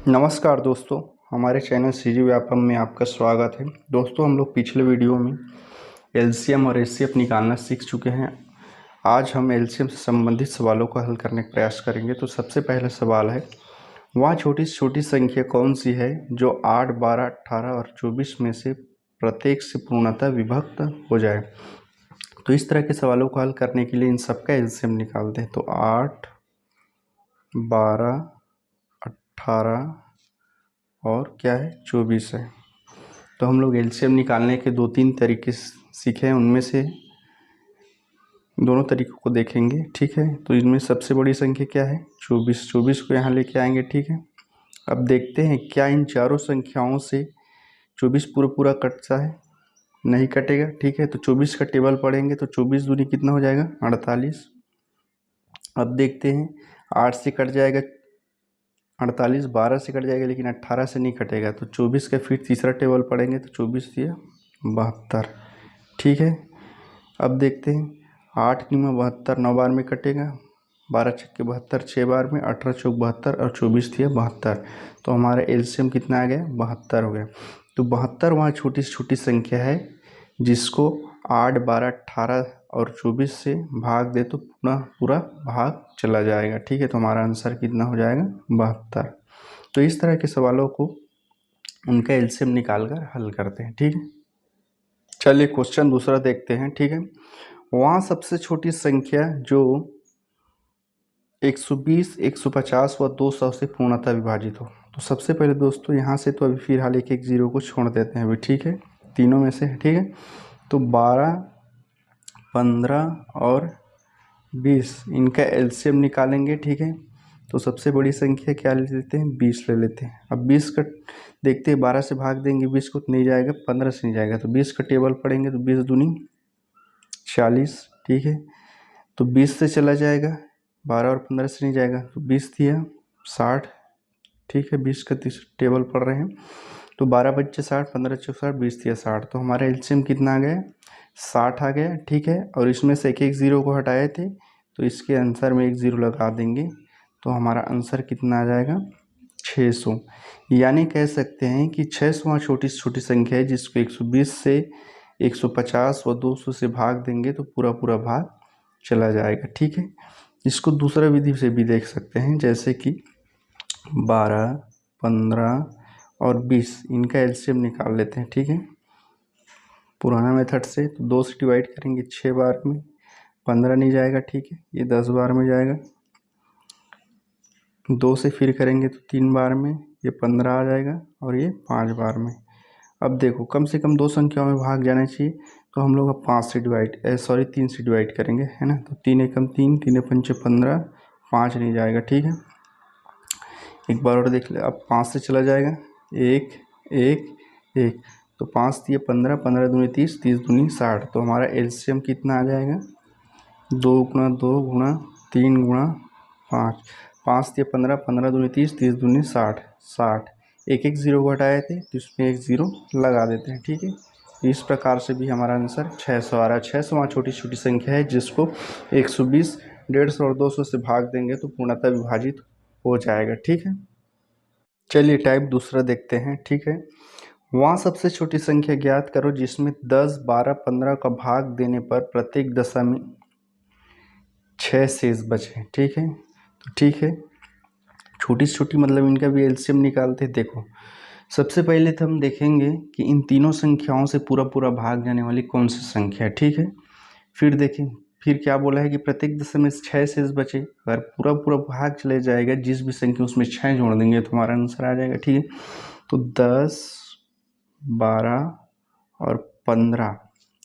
नमस्कार दोस्तों, हमारे चैनल सीजी व्यापम में आपका स्वागत है। दोस्तों, हम लोग पिछले वीडियो में एलसीएम और एचसीएफ निकालना सीख चुके हैं। आज हम एलसीएम से संबंधित सवालों को हल करने का प्रयास करेंगे। तो सबसे पहला सवाल है, वह छोटी से छोटी संख्या कौन सी है जो 8, 12, 18 और 24 में से प्रत्येक से पूर्णतः विभक्त हो जाए। तो इस तरह के सवालों को हल करने के लिए इन सबका एलसीएम निकालते हैं। तो 8, 12, 18 और क्या है 24 है। तो हम लोग एलसीएम निकालने के 2-3 तरीके सीखे हैं, उनमें से दोनों तरीकों को देखेंगे। ठीक है, तो इनमें सबसे बड़ी संख्या क्या है 24। 24 को यहाँ लेके आएंगे। ठीक है, अब देखते हैं क्या इन चारों संख्याओं से 24 पूरा पूरा कटता है। नहीं कटेगा। ठीक है, तो 24 का टेबल पढ़ेंगे तो 24 दूनी कितना हो जाएगा 48। अब देखते हैं 8 से कट जाएगा 48, 12 से कट जाएगा लेकिन 18 से नहीं कटेगा। तो 24 का फिर तीसरा टेबल पढ़ेंगे तो 24 दिया 72। ठीक है, अब देखते हैं 8 की में 72 9 बार में कटेगा, 12 छक्के 72 6 बार में, 18 चौक 72 और 24 दिया 72। तो हमारा एलसीएम कितना आ गया 72 हो गया। तो 72 वहाँ छोटी से छोटी संख्या है जिसको 8, 12, 18 और 24 से भाग दे तो पूरा भाग चला जाएगा। ठीक है, तो हमारा आंसर कितना हो जाएगा 72। तो इस तरह के सवालों को उनका एलसीएम निकाल कर हल करते हैं। ठीक है, चलिए क्वेश्चन दूसरा देखते हैं। ठीक है, वहाँ सबसे छोटी संख्या जो 120, 150 व 200 से पूर्णतः विभाजित हो। तो सबसे पहले दोस्तों यहाँ से तो अभी फिलहाल एक एक जीरो को छोड़ देते हैं अभी। ठीक है, तीनों में से। ठीक है, तो 12, 15 और 20 इनका एलसीएम निकालेंगे। ठीक है, तो सबसे बड़ी संख्या क्या ले लेते हैं 20 ले लेते हैं। अब 20 का देखते हैं, 12 से भाग देंगे 20 को तो नहीं जाएगा, 15 से नहीं जाएगा। तो 20 का टेबल पढ़ेंगे तो 20 दूनी 40। ठीक है, तो 20 से चला जाएगा, 12 और 15 से नहीं जाएगा तो 20 दिया 60। ठीक है, 20 का टेबल पढ़ रहे हैं तो 12 बच्चे 60, 15 चौक 60, 20 दिया 60। तो हमारा एलसीएम कितना आ गया 60 आ गया। ठीक है, और इसमें से एक एक ज़ीरो को हटाए थे तो इसके आंसर में एक ज़ीरो लगा देंगे तो हमारा आंसर कितना आ जाएगा 600। यानी कह सकते हैं कि 600 छोटी से छोटी संख्या है जिसको 120 से 150 व 200 से भाग देंगे तो पूरा पूरा भाग चला जाएगा। ठीक है, इसको दूसरा विधि से भी देख सकते हैं, जैसे कि 12, 15 और 20 इनका एलसीएम निकाल लेते हैं। ठीक है, पुराना मेथड से तो 2 से डिवाइड करेंगे 6 बार में, 15 नहीं जाएगा। ठीक है, ये 10 बार में जाएगा। 2 से फिर करेंगे तो 3 बार में, ये 15 आ जाएगा और ये 5 बार में। अब देखो कम से कम 2 संख्याओं में भाग जाना चाहिए तो हम लोग अब 3 से डिवाइड करेंगे, है ना। तो 3 एकम 3, 3 पंचे 15, 5 नहीं जाएगा। ठीक है, एक बार और देख ले, अब 5 से चला जाएगा 1 1 1, तो 5 दिए 15, 15 दूनी 30, 30 दूनी 60। तो हमारा एलसीएम कितना आ जाएगा 2 गुणा 2 गुणा 3 गुणा 5, 5 दिए 15, 15 दूनी 30, 30 दूनी 60, 60। एक एक ज़ीरो को हटाए थे तो इसमें एक ज़ीरो लगा देते हैं। ठीक है, तो इस प्रकार से भी हमारा आंसर 600 आ रहा है। 600 वहाँ छोटी छोटी संख्या है जिसको 120, 150 और 200 से भाग देंगे तो पूर्णतः विभाजित हो जाएगा। ठीक है, चलिए टाइप दूसरा देखते हैं। ठीक है, वहाँ सबसे छोटी संख्या ज्ञात करो जिसमें 10, 12, 15 का भाग देने पर प्रत्येक दशा में 6 शेष बचे। ठीक है, तो ठीक है, छोटी से छोटी मतलब इनका भी एलसीएम निकालते हैं। देखो सबसे पहले तो हम देखेंगे कि इन तीनों संख्याओं से पूरा पूरा भाग जाने वाली कौन सी संख्या है। ठीक है, फिर देखें, फिर क्या बोला है कि प्रत्येक दशा में 6 शेष बचे। अगर पूरा पूरा भाग चले जाएगा जिस भी संख्या उसमें 6 जोड़ देंगे तो हमारा आंसर आ जाएगा। ठीक है, तो 10, 12 और 15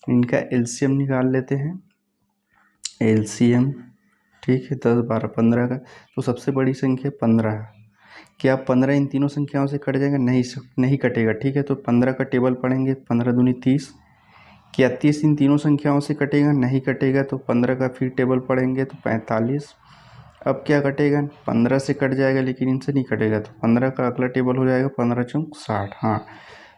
इनका एलसीएम निकाल लेते हैं। एलसीएम ठीक है 10, 12, 15 का, तो सबसे बड़ी संख्या 15 है। क्या 15 इन तीनों संख्याओं से कट जाएगा? नहीं कटेगा। ठीक है, तो 15 का टेबल पढ़ेंगे, 15 दूनी 30। क्या 30 इन तीनों संख्याओं से कटेगा? नहीं कटेगा, तो 15 का फिर टेबल पढ़ेंगे तो 45। अब क्या कटेगा? 15 से कट जाएगा लेकिन इनसे नहीं कटेगा, तो 15 का अगला टेबल हो जाएगा 15 चौक 60। हाँ,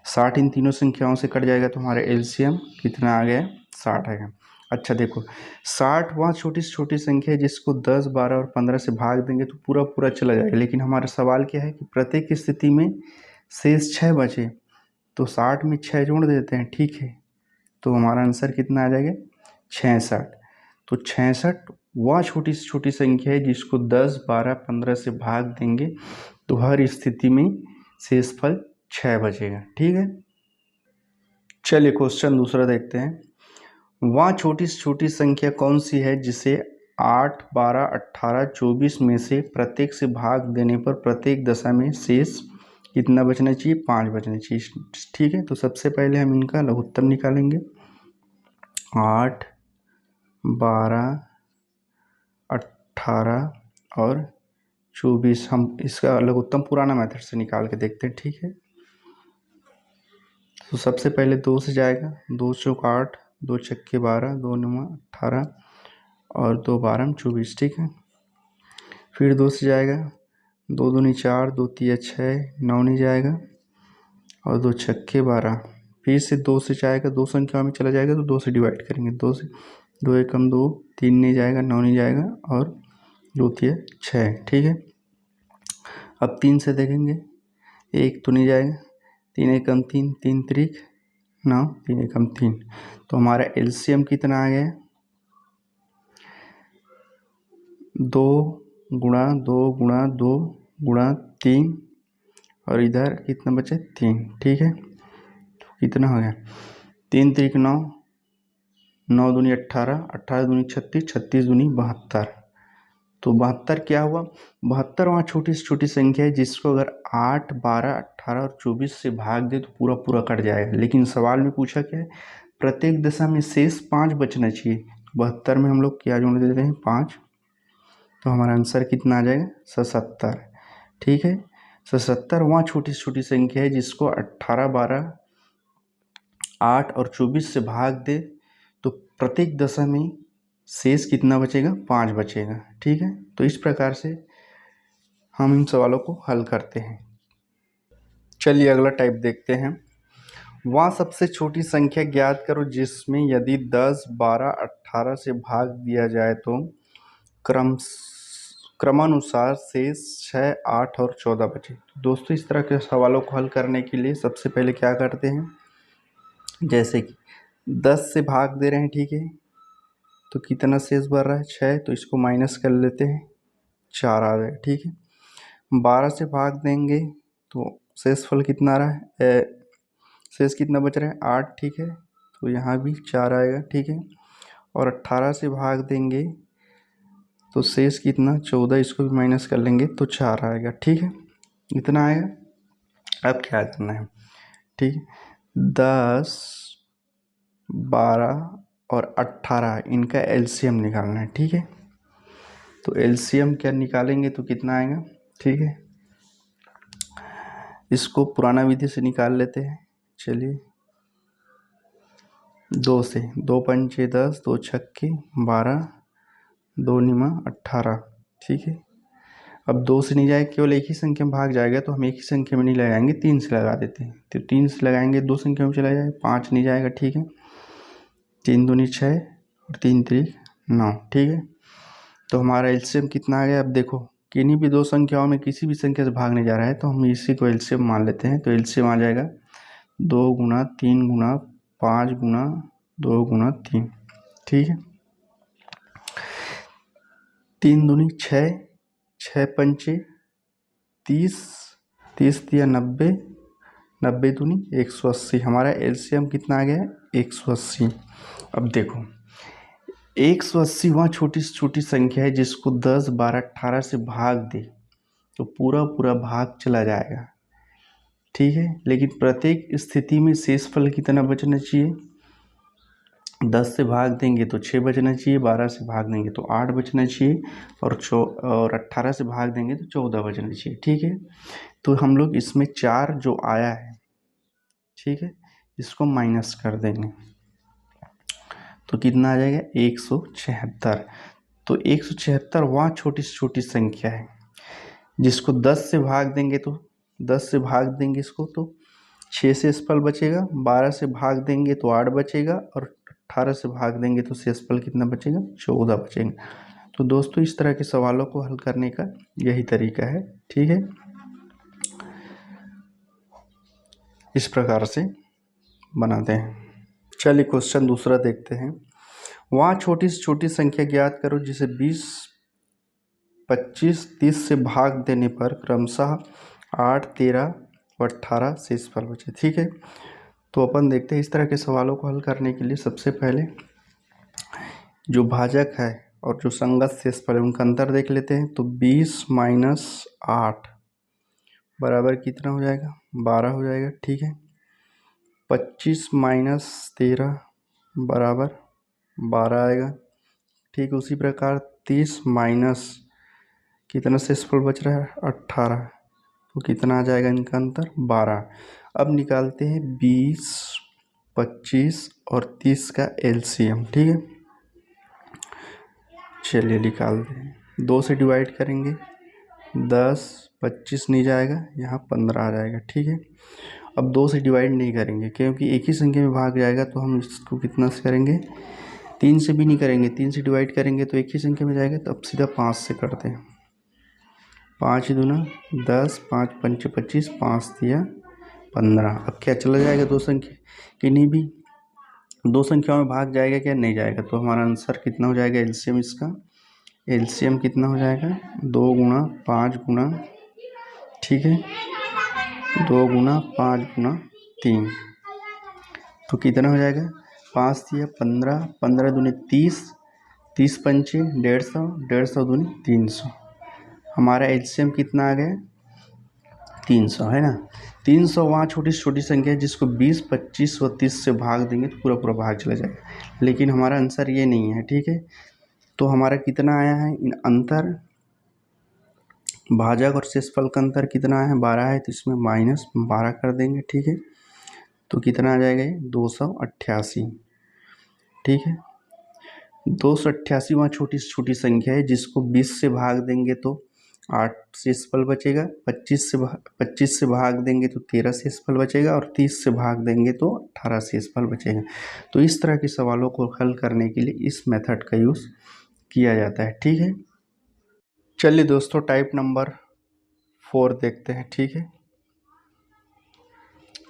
60 इन तीनों संख्याओं से कट जाएगा तो हमारा एलसीएम कितना आ गया 60 आएगा। अच्छा देखो, 60 वहाँ छोटी से छोटी संख्या है जिसको 10, 12 और 15 से भाग देंगे तो पूरा पूरा चला जाएगा, लेकिन हमारा सवाल क्या है कि प्रत्येक स्थिति में शेष 6 बचे, तो 60 में 6 जोड़ देते हैं, ठीक है। तो हमारा आंसर कितना आ जाएगा, 66। तो 66 वह छोटी से छोटी संख्या है जिसको 10, 12, 15 से भाग देंगे तो हर स्थिति में शेषफल 6 बचेगा, ठीक है। चलिए क्वेश्चन दूसरा देखते हैं। वह छोटी से छोटी संख्या कौन सी है जिसे 8, 12, 18, 24 में से प्रत्येक से भाग देने पर प्रत्येक दशा में शेष कितना बचना चाहिए, 5 बचना चाहिए, ठीक है। तो सबसे पहले हम इनका लघुत्तम निकालेंगे। 8, 12, 18 और 24, हम इसका लघुत्तम पुराना मेथड से निकाल के देखते हैं, ठीक है। तो सबसे पहले 2 से जाएगा, 2 चौक 8, 2 छक्के 12, 2 नौ 18 और 2 12 24, ठीक है। फिर 2 से जाएगा, 2 दूनी 4, 2 तिया 6, 9 नहीं जाएगा और 2 छक्के 12। फिर से 2 से जाएगा, 2 संख्या में चला जाएगा तो 2 से डिवाइड करेंगे, 2 से 2 एकम 2, 3 नहीं जाएगा, 9 नहीं जाएगा और 2 तिया 6, ठीक है। अब 3 से देखेंगे, 1 तो नहीं जाएगा, 3 एकम 3, 3 त्रिक 9, 3 एकम 3। तो हमारा एलसीएम कितना आ गया, 2 गुणा 2 गुणा 2 गुणा 3 और इधर कितना बचे, 3, ठीक है। तो कितना हो गया, 3 त्रिक 9, 9 दूनी 18, 18 दूनी 36, 36 दूनी 72। तो 72 क्या हुआ, 72 वहाँ छोटी से छोटी संख्या है जिसको अगर 8, 12, 18 और 24 से भाग दे तो पूरा पूरा कट जाएगा, लेकिन सवाल में पूछा क्या है, प्रत्येक दशा में शेष 5 बचना चाहिए। 72 में हम लोग क्या जोड़ देते हैं, 5। तो हमारा आंसर कितना आ जाएगा, 77, ठीक है। 77 वहाँ छोटी से छोटी संख्या है जिसको 18, 12, 8 और 24 से भाग दे तो प्रत्येक दशा में शेष कितना बचेगा, 5 बचेगा, ठीक है। तो इस प्रकार से हम इन सवालों को हल करते हैं। चलिए अगला टाइप देखते हैं। वहाँ सबसे छोटी संख्या ज्ञात करो जिसमें यदि 10, 12, 18 से भाग दिया जाए तो क्रमानुसार शेष 6, 8 और 14 बचे। तो दोस्तों इस तरह के सवालों को हल करने के लिए सबसे पहले क्या करते हैं, जैसे कि 10 से भाग दे रहे हैं, ठीक है, तो कितना शेष बढ़ रहा है, 6, तो इसको माइनस कर लेते हैं, 4 आ गए, ठीक है। 12 से भाग देंगे तो शेषफल कितना आ रहा है, शेष कितना बच रहा है, 8, ठीक है, तो यहाँ भी 4 आएगा, ठीक है। और 18 से भाग देंगे तो शेष कितना, 14, इसको भी माइनस कर लेंगे तो 4 आएगा, ठीक है, इतना आएगा। अब क्या करना है, ठीक है, 10, 12 और 18 इनका एलसीएम निकालना है, ठीक है। तो एलसीएम क्या निकालेंगे तो कितना आएगा, ठीक है। इसको पुराना विधि से निकाल लेते हैं, चलिए। 2 से, 2 पंचे 10, 2 छक्के 12, 2 निमा 18, ठीक है। अब 2 से नहीं जाएगा, केवल एक ही संख्या में भाग जाएगा तो हम एक ही संख्या में नहीं लगाएंगे, 3 से लगा देते हैं। तो 3 से लगाएंगे 2 संख्या में चला जाएगा, 5 नहीं जाएगा, ठीक है। 3 दूनी 6 और 3 त्रिक 9, ठीक है। तो हमारा एलसीएम कितना आ गया, अब देखो किन्हीं भी 2 संख्याओं में किसी भी संख्या से भागने जा रहा है तो हम इसी को एलसीएम मान लेते हैं। तो एलसीएम आ जाएगा 2 गुना 3 गुना 5 गुना 2 गुना 3, ठीक है। 3 दूनी 6, 6 पंचे 30, 30 दिया 90, 90 दूनी 180, हमारा एलसीएम कितना आ गया, 180। अब देखो 180 वहाँ छोटी से छोटी संख्या है जिसको 10, 12, 18 से भाग दे तो पूरा पूरा भाग चला जाएगा, ठीक है। लेकिन प्रत्येक स्थिति में शेषफल कितना बचना चाहिए, 10 से भाग देंगे तो 6 बचना चाहिए, 12 से भाग देंगे तो 8 बचना चाहिए और 18 से भाग देंगे तो 14 बचना चाहिए, ठीक है। तो हम लोग इसमें 4 जो आया है, ठीक है, इसको माइनस कर देंगे तो कितना आ जाएगा, 176। तो 176 वहाँ छोटी से छोटी संख्या है जिसको 10 से भाग देंगे तो 10 से भाग देंगे इसको तो 6 से शेषफल बचेगा, 12 से भाग देंगे तो 8 बचेगा और 18 से भाग देंगे तो शेषफल कितना बचेगा, 14 बचेगा। तो दोस्तों इस तरह के सवालों को हल करने का यही तरीका है, ठीक है। इस प्रकार से बनाते हैं। चलिए क्वेश्चन दूसरा देखते हैं। वहाँ छोटी से छोटी संख्या ज्ञात करो जिसे 20, 25, 30 से भाग देने पर क्रमशः 8, 13 व 18 शेषफल बचे, ठीक है। तो अपन देखते हैं इस तरह के सवालों को हल करने के लिए सबसे पहले जो भाजक है और जो संगत शेषफल है उनका अंतर देख लेते हैं। तो 20 - 8 बराबर कितना हो जाएगा, 12 हो जाएगा, ठीक है। 25 - 13 बराबर 12 आएगा, ठीक। उसी प्रकार 30 माइनस कितना शेषफल बच रहा है, 18, तो कितना आ जाएगा इनका अंतर, 12। अब निकालते हैं 20, 25 और 30 का एलसीएम, ठीक है। चलिए निकालते हैं। 2 से डिवाइड करेंगे, 10, 25 नहीं जाएगा, यहाँ 15 आ जाएगा, ठीक है। अब 2 से डिवाइड नहीं करेंगे क्योंकि एक ही संख्या में भाग जाएगा, तो हम इसको कितना से करेंगे, 3 से भी नहीं करेंगे। 3 से डिवाइड करेंगे तो एक ही संख्या में जाएगा, तो अब सीधा 5 से करते हैं। 5 दूना 10, 5 पंचे 25, 5 दिया 15। अब क्या चला जाएगा, दो संख्या किन्हीं भी दो संख्याओं में भाग जाएगा क्या, नहीं जाएगा। तो हमारा आंसर कितना हो जाएगा, एलसीएम इसका, एलसीएम कितना हो जाएगा, 2 गुना 5 गुना, ठीक है, 2 गुना 5 गुना 3, तो कितना हो जाएगा, 5 दिया 15, 15 दूनी 30, 30 पंचे 150, 150 दूनी 300। हमारा एलसीएम कितना आ गया, 300, है ना। 300 वहाँ छोटी से छोटी संख्या है जिसको 20, 25 व 30 से भाग देंगे तो पूरा पूरा भाग चला जाएगा, लेकिन हमारा आंसर ये नहीं है, ठीक है। तो हमारा कितना आया है, इन अंतर भाजक और शेषफल का अंतर कितना है, 12 है, तो इसमें -12 कर देंगे, ठीक है। तो कितना आ जाएगा ये, 288, ठीक है। 288 वहाँ छोटी से छोटी संख्या है जिसको 20 से भाग देंगे तो 8 शेषफल बचेगा, 25 से भाग देंगे तो 13 शेषफल बचेगा, और 30 से भाग देंगे तो 18 शेषफल बचेगा। तो इस तरह के सवालों को हल करने के लिए इस मेथड का यूज़ किया जाता है, ठीक है। चलिए दोस्तों टाइप नंबर 4 देखते हैं, ठीक है।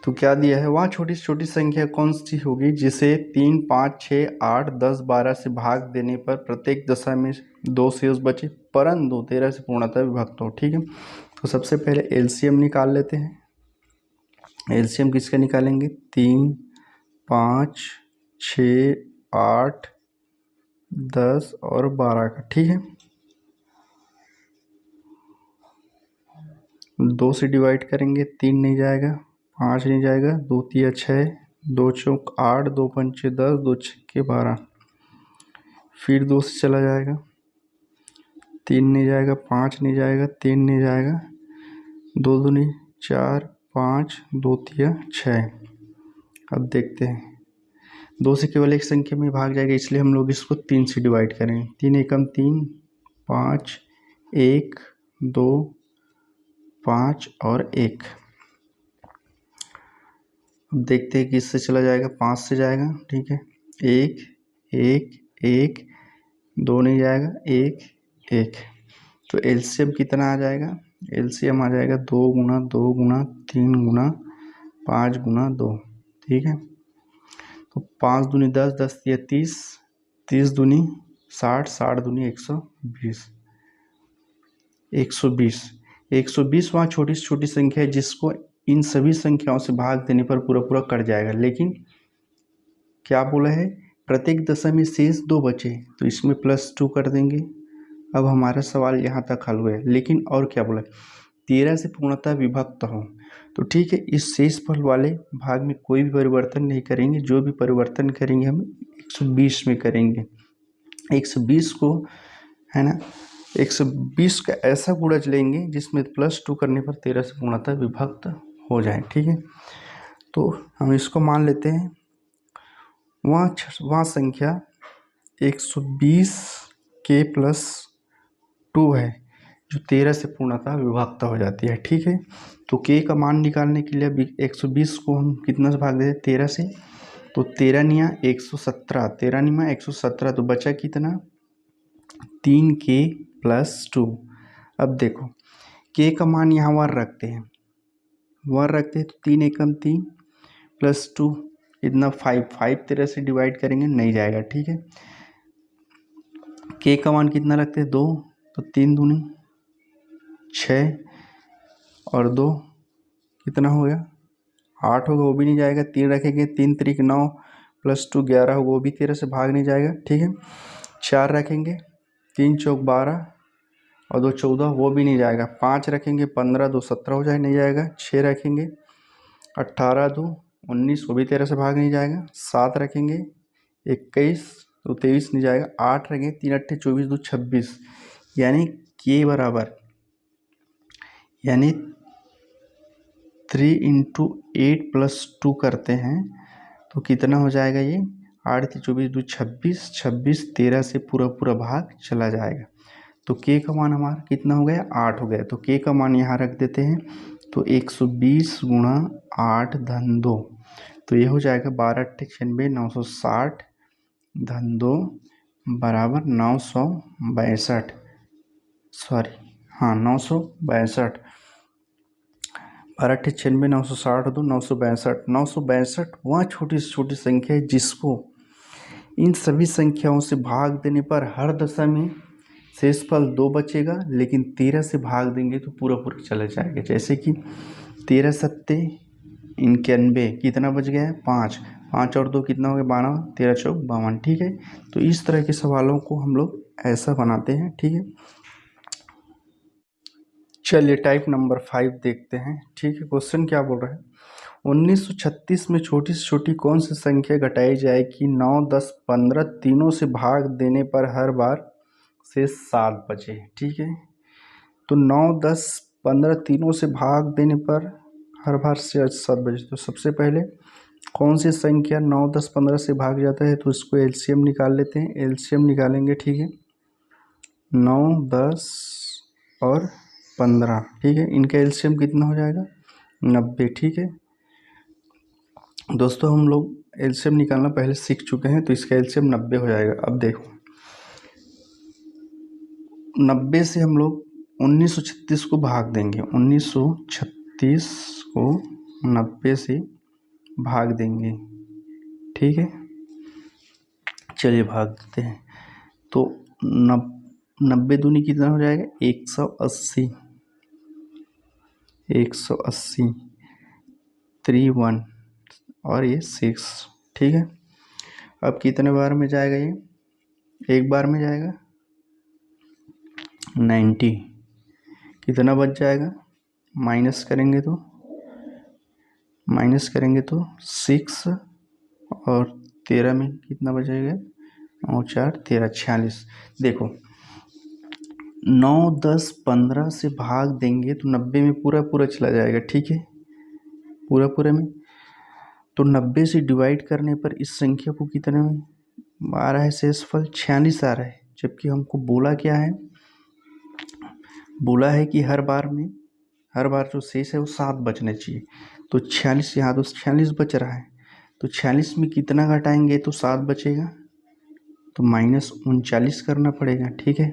तो क्या दिया है, वहाँ छोटी से छोटी संख्या कौन सी होगी जिसे 3, 5, 6, 8, 10, 12 से भाग देने पर प्रत्येक दशा में 2 शेष बचे परंतु 13 से पूर्णतः विभक्त हो, ठीक है। तो सबसे पहले एलसीएम निकाल लेते हैं। एलसीएम किसका निकालेंगे, 3, 5, 6, 8, 10 और 12 का, ठीक है। 2 से डिवाइड करेंगे, 3 नहीं जाएगा, 5 नहीं जाएगा, 2 तिया 6, 2 चौक 8, 2 पंचे 10, 2 छक्के 12, फिर 2 से चला जाएगा, 3 नहीं जाएगा, 5 नहीं जाएगा, 3 नहीं जाएगा, 2 दूनी 4, 5, 2 तिया 6। अब देखते हैं, 2 से केवल एक संख्या में भाग जाएगा, इसलिए हम लोग इसको 3 से डिवाइड करेंगे। 3 एकम 3, 5, 1, 2, 5 और 1। अब देखते हैं किससे चला जाएगा, 5 से जाएगा, ठीक है। 1, 1, 1, 2 नहीं जाएगा, 1, 1। तो एलसीएम कितना आ जाएगा, एलसीएम आ जाएगा 2 गुना 2 गुना 3 गुना 5 गुना 2, ठीक है। तो 5 दूनी 10, 10 तिया 30, 30 दूनी 60, 60 दूनी 120, 120, 120 वहाँ छोटी से छोटी संख्या है जिसको इन सभी संख्याओं से भाग देने पर पूरा पूरा कट जाएगा, लेकिन क्या बोला है, प्रत्येक दशा में शेष 2 बचे, तो इसमें +2 कर देंगे। अब हमारा सवाल यहाँ तक हल हुआ है, लेकिन और क्या बोला, 13 से पूर्णतः विभक्त हो, तो ठीक है। इस शेषफल वाले भाग में कोई भी परिवर्तन नहीं करेंगे, जो भी परिवर्तन करेंगे हम 120 में करेंगे। 120 को, है ना, 120 का ऐसा गुणज लेंगे जिसमें +2 करने पर 13 से पूर्णतः विभक्त हो जाए, ठीक है। तो हम इसको मान लेते हैं, वहाँ संख्या 120 के +2 है जो 13 से पूर्णतः विभक्त हो जाती है, ठीक है। तो के का मान निकालने के लिए अभी 120 को हम कितना से भाग देते हैं, 13 से, तो 13×117, 13×117, तो बचा कितना 3k+2। अब देखो k का मान यहाँ वर रखते हैं, तो 3 एकम 3 +2 इतना 5 13 से डिवाइड करेंगे नहीं जाएगा, ठीक है। k का मान कितना रखते हैं 2, तो 3 दूनी 6 और 2 कितना हो गया 8 होगा, वो भी नहीं जाएगा। 3 रखेंगे, 3 3 9 +2 11 होगा, वो भी 13 से भाग नहीं जाएगा, ठीक है। 4 रखेंगे, 3 चौक 12 और 2 14, वो भी नहीं जाएगा। 5 रखेंगे, 15 2 17 हो जाए, नहीं जाएगा। 6 रखेंगे, 18 2 19, वो भी 13 से भाग नहीं जाएगा। 7 रखेंगे, 21 तो 23 नहीं जाएगा। 8 रखेंगे, 3 8 24 2 26, यानी के बराबर 3 × 8 + 2 करते हैं तो कितना हो जाएगा ये 8 3 24 2 26, 26 13 से पूरा भाग चला जाएगा। तो के का मान हमारा कितना हो गया 8 हो गया। तो के का मान यहाँ रख देते हैं, तो 120 × 8 धन 2, तो ये हो जाएगा 12 8 96 960 धन 2 बराबर 962, सॉरी हाँ 962, 12 8 96 960 2 962, 962 वह छोटी से छोटी संख्या है जिसको इन सभी संख्याओं से भाग देने पर हर दशा में शेषफल 2 बचेगा, लेकिन 13 से भाग देंगे तो पूरा चला जाएगा। जैसे कि 13 सत्ते 91, कितना बच गया है 5, 5 और 2 कितना हो गया 12, 13 चौक 52, ठीक है। तो इस तरह के सवालों को हम लोग ऐसा बनाते हैं, ठीक है। चलिए टाइप नंबर 5 देखते हैं, ठीक है। क्वेश्चन क्या बोल रहा है 1936 में छोटी से छोटी कौन सी संख्या घटाई जाए कि 9 10 15 तीनों से भाग देने पर हर बार से 7 बचे, ठीक है। तो 9 10 15 तीनों से भाग देने पर हर बार से 7 बचे। तो सबसे पहले कौन सी संख्या 9 10 15 से भाग जाता है, तो इसको एलसीएम निकाल लेते हैं। एलसीएम निकालेंगे, ठीक है। 9 10 और 15, ठीक है। इनका एलसीएम कितना हो जाएगा 90, ठीक है। दोस्तों हम लोग एलसीएम निकालना पहले सीख चुके हैं, तो इसका एलसीएम 90 हो जाएगा। अब देखो 90 से हम लोग 1936 को भाग देंगे, 1936 को 90 से भाग देंगे, ठीक है। चलिए भाग देते हैं। तो 90 दूनी कितना हो जाएगा 180, 180 3 1 और ये 6, ठीक है। अब कितने बार में जाएगा ये, एक बार में जाएगा 90, कितना बच जाएगा माइनस करेंगे तो 6 और 13 में कितना बचेगा 9 4 13 46। देखो 9 10 15 से भाग देंगे तो 90 में पूरा चला जाएगा, ठीक है। पूरा में तो 90 से डिवाइड करने पर इस संख्या को कितने में आ रहा है शेषफल 46 आ रहा है। जबकि हमको बोला क्या है, बोला है कि हर बार जो शेष है वो 7 बचने चाहिए। तो 46 यहाँ तो 46 बच रहा है, तो 46 में कितना घटाएंगे तो 7 बचेगा, तो -39 करना पड़ेगा, ठीक है।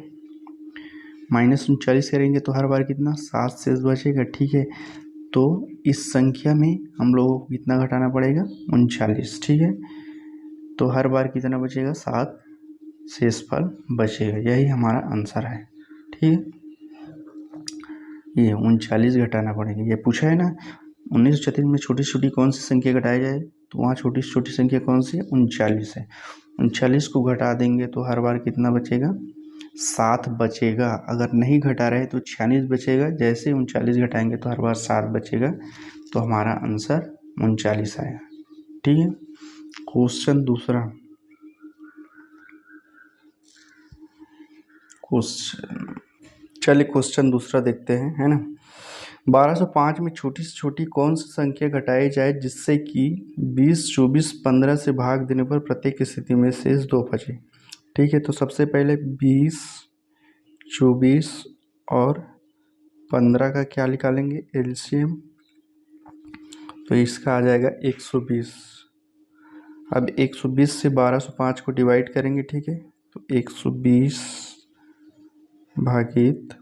-39 करेंगे तो हर बार कितना 7 शेष बचेगा, ठीक है। तो इस संख्या में हम लोगों को कितना घटाना पड़ेगा 39, ठीक है। तो हर बार कितना बचेगा 7 शेषफल बचेगा, यही हमारा आंसर है, ठीक है। ये 39 घटाना पड़ेगा, ये पूछा है ना 1936 में छोटी छोटी कौन सी संख्या घटाई जाए, तो वहाँ छोटी से छोटी संख्या कौन सी है 39 है। 39 को घटा देंगे तो हर बार कितना बचेगा 7 बचेगा। अगर नहीं घटा रहे तो 46 बचेगा, जैसे 39 घटाएंगे तो हर बार 7 बचेगा, तो हमारा आंसर 39 आया, ठीक है। क्वेश्चन दूसरा, क्वेश्चन दूसरा देखते हैं, है ना। 1205 में छोटी से छोटी कौन सी संख्या घटाई जाए जिससे कि 20 24 15 से भाग देने पर प्रत्येक स्थिति में शेष 2 बचे, ठीक है। तो सबसे पहले 20 24 और 15 का क्या निकालेंगे एलसीएम, तो इसका आ जाएगा 120, अब 120 से 1205 को डिवाइड करेंगे, ठीक है। तो 120 भागित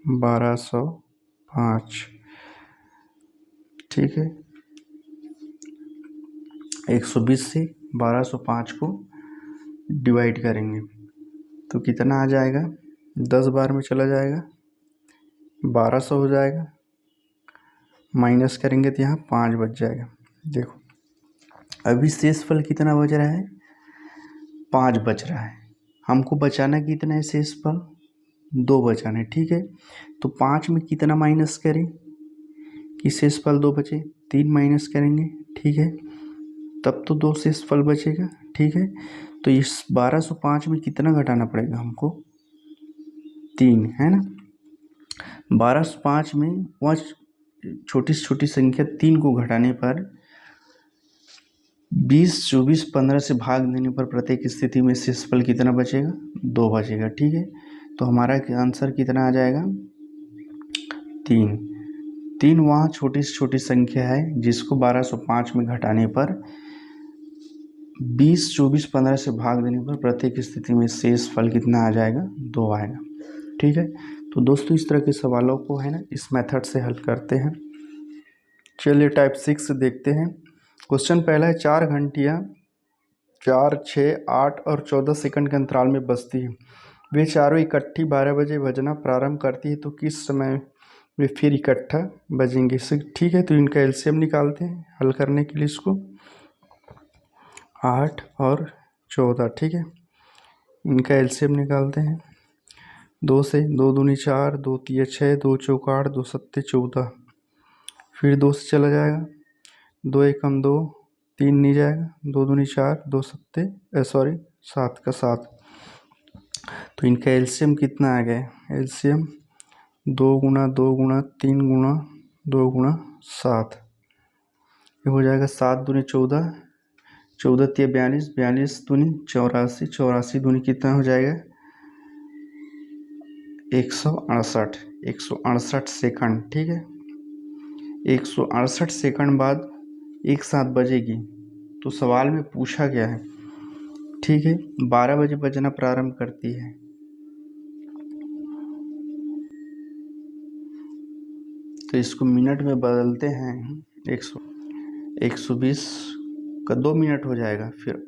1205, ठीक है। 120 से 1205 को डिवाइड करेंगे तो कितना आ जाएगा, 10 बार में चला जाएगा, 1200 हो जाएगा। माइनस करेंगे तो यहाँ 5 बच जाएगा। देखो अभी शेषफल कितना बच रहा है, 5 बच रहा है। हमको बचाना कितना है, शेषफल 2 बचाना है, ठीक है। तो 5 में कितना माइनस करें कि शेषफल 2 बचे, 3 माइनस करेंगे, ठीक है। तब तो 2 शेषफल बचेगा, ठीक है। तो इस 1205 में कितना घटाना पड़ेगा हमको, 3, है ना। 1205 में वह छोटी से छोटी संख्या 3 को घटाने पर 20, 24, 15 से भाग देने पर प्रत्येक स्थिति में शेषफल कितना बचेगा, 2 बचेगा, ठीक है। तो हमारा आंसर कितना आ जाएगा, 3। 3 वहाँ छोटी से छोटी संख्या है जिसको 1205 में घटाने पर 20, 24, 15 से भाग देने पर प्रत्येक स्थिति में शेषफल कितना आ जाएगा, 2 आएगा, ठीक है। तो दोस्तों इस तरह के सवालों को है ना इस मेथड से हल करते हैं। चलिए टाइप 6 देखते हैं। क्वेश्चन पहला है, 4 घंटियाँ 4, 6, 8 और 14 सेकंड के अंतराल में बजती है। वे चारों इकट्ठी 12 बजे बजना प्रारंभ करती है, तो किस समय वे फिर इकट्ठा बजेंगे, ठीक है। तो इनका एलसीएम निकालते हैं हल करने के लिए इसको। 8 और 14, ठीक है, इनका एलसीएम निकालते हैं। 2 से 2 दूनी 4, 2 तिया 6, 2 चौका 8, 2 सत्ते 14, फिर 2 से चला जाएगा, 2 एकम 2, 3 नहीं जाएगा, 2 दूनी 4, 2 सत्ते 7 का 7। तो इनका एलसीएम कितना आ गया, एलसीएम 2 गुना 2 गुना 3 गुना 2 गुना 7, ये हो जाएगा 7 दूनी 14, 14 तिया 42, 42 दूनी 84, 84 दूनी कितना हो जाएगा, 168, 168 सेकंड, ठीक है। 168 सेकंड बाद एक साथ बजेगी। तो सवाल में पूछा गया है, ठीक है, 12 बजे बजना प्रारंभ करती है, तो इसको मिनट में बदलते हैं। 120 का 2 मिनट हो जाएगा, फिर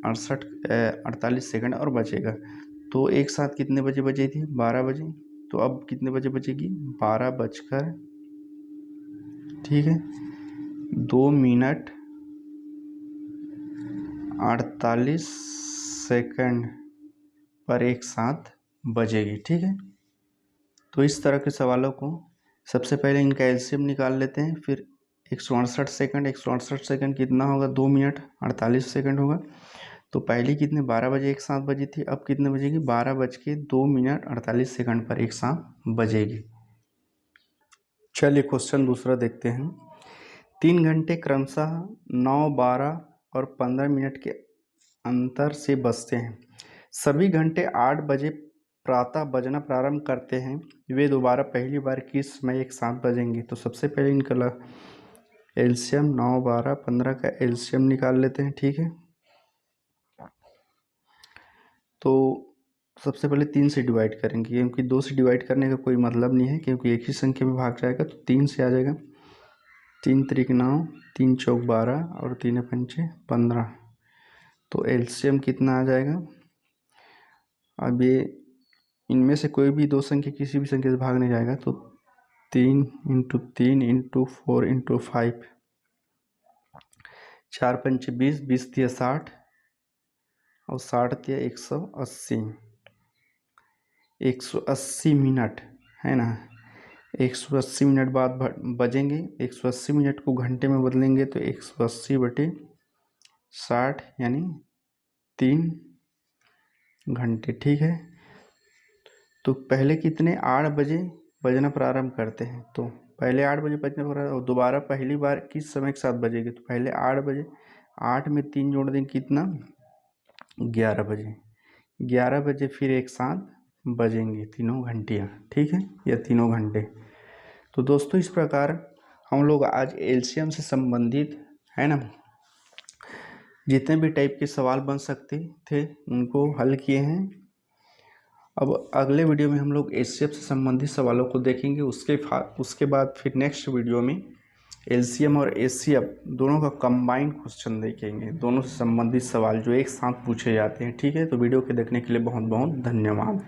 48 सेकंड और बचेगा। तो एक साथ कितने बजे बजी थी, 12 बजे। तो अब कितने बजे बजेगी, 12 बजकर, ठीक है, 2 मिनट 48 सेकंड पर एक साथ बजेगी, ठीक है। तो इस तरह के सवालों को सबसे पहले इनका एलसीएम निकाल लेते हैं। फिर 168 सेकंड, 168 सेकंड कितना होगा, 2 मिनट 48 सेकंड होगा। तो पहले कितने, 12 बजे एक साथ बजी थी, अब कितने बजेगी, 12 बज के 2 मिनट 48 सेकंड पर एक साथ बजेगी। चलिए क्वेश्चन दूसरा देखते हैं। 3 घंटे क्रमशः 9, 12 और 15 मिनट के अंतर से बजते हैं। सभी घंटे 8 बजे प्रातः बजना प्रारंभ करते हैं। वे दोबारा पहली बार किस समय एक साथ बजेंगे। तो सबसे पहले इनका एलसीएम 9, 12, 15 का एलसीएम निकाल लेते हैं, ठीक है। तो सबसे पहले 3 से डिवाइड करेंगे, क्योंकि 2 से डिवाइड करने का कोई मतलब नहीं है, क्योंकि एक ही संख्या में भाग जाएगा। तो 3 से आ जाएगा, 3 त्रिक 9, 3 चौक 12 और 3 पंचे 15। तो एलसीएम कितना आ जाएगा, अब ये इनमें से कोई भी 2 संख्या किसी भी संख्या से भाग नहीं जाएगा। तो 3 × 3 × 4 × 5, 4 पंचे 20, 20 तिया 60 और 60 तिया 180, 180 मिनट, है ना। 180 मिनट बाद बजेंगे। 180 मिनट को घंटे में बदलेंगे तो 180/60 यानी 3 घंटे, ठीक है। तो पहले कितने, 8 बजे बजना प्रारंभ करते हैं। तो पहले 8 बजे बजना प्रारंभ, और दोबारा पहली बार किस समय के साथ बजेगी। तो पहले 8 बजे, 8 में 3 जोड़ दें कितना, 11 बजे। 11 बजे फिर एक साथ बजेंगे तीनों घंटियाँ, ठीक है, या तीनों घंटे। तो दोस्तों इस प्रकार हम लोग आज एलसीएम से संबंधित, है ना, जितने भी टाइप के सवाल बन सकते थे उनको हल किए हैं। अब अगले वीडियो में हम लोग एचसीएफ से संबंधित सवालों को देखेंगे। उसके बाद फिर नेक्स्ट वीडियो में एलसीएम और एचसीएफ दोनों का कंबाइंड क्वेश्चन देखेंगे, दोनों से संबंधित सवाल जो एक साथ पूछे जाते हैं। ठीक है, तो वीडियो के देखने के लिए बहुत बहुत धन्यवाद।